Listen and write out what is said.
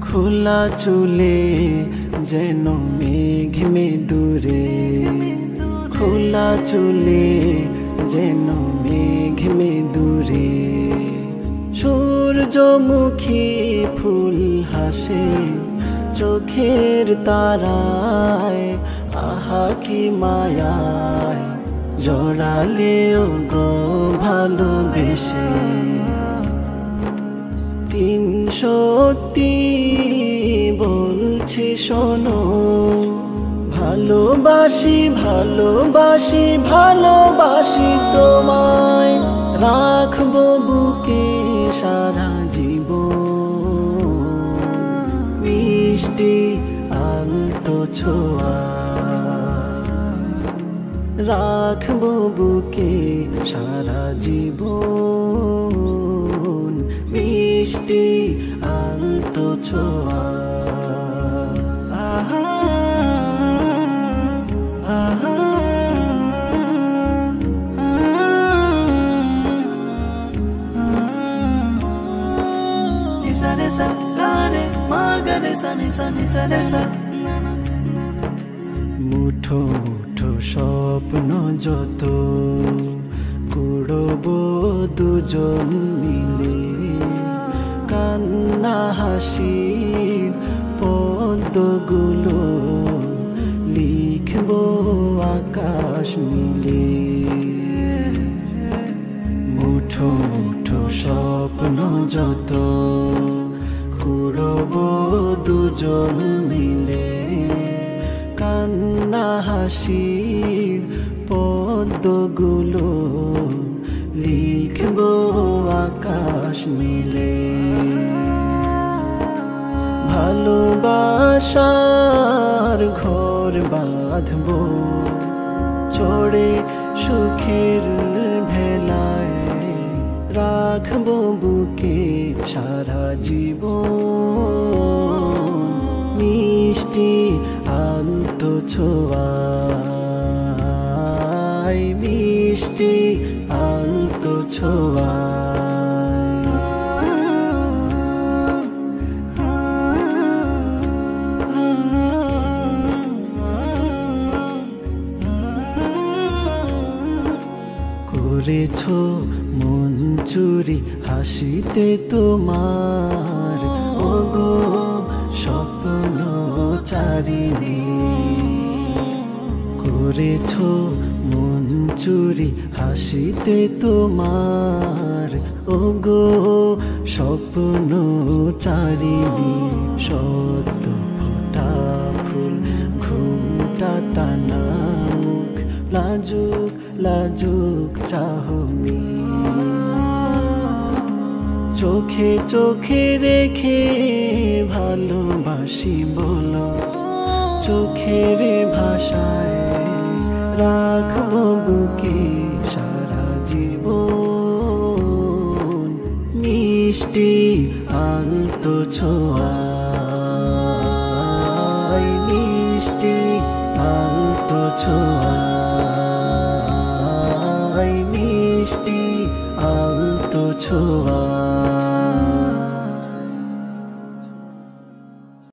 খোলা চুলে যেন মেঘ দূরে, খোলা চুলে যেন মেঘ দূরে। সূর্যমুখী ফুল হাসে চোখের তারায়, আহা কি মায়ায় জড়ালেও গো ভালোবেসে। 300 বলছি শোনো, ভালোবাসি ভালোবাসি ভালোবাসি তোমায়, রাখবো বুকে সারা জীবন। মিষ্টি আলতো ছোঁয়া রাখবো বুকে সারা জীবন। মিষ্টি আলতো ছোঁয়া। আহা আহা মুঠো মুঠো স্বপ্ন যত কুড়বো দুজন মিলে, কান্না হাসি পদ্মগুলো লিখবো আকাশ নীলে। মুঠো মুঠো স্বপ্ন যত কুড়বো দুজন মিলে, কান্না হাসির পদ্মগুলো লিখবো আকাশ মিলে। ভালোবাসার ঘর বাঁধবো চড়ে সুখের ভেলায়, রাখবো বুকে সারা জীবন। মিষ্টি আলতো ছোঁয়ায়, মিষ্টি আলতো ছোঁয়ায়। করেছো মন চুরি হাসিতে তোমার, ওগো স্বপ্ন চারিণী। করেছো মন চুরি হাসিতে তোমার, ওগো স্বপ্ন চারিণী। সদ্য ফোটা ফুল ঘুমটা টানা মুখ, লাজুক লাজুক চাহনি। চোখে চোখে রেখে ভালোবাসি বলো, চোখের ভাষায় রাখবো বুকে সারা জীবন। মিষ্টি আলতো ছোঁয়ায়, মিষ্টি আলতো ছোঁয়ায়, মিষ্টি আলতো ছোঁয়া।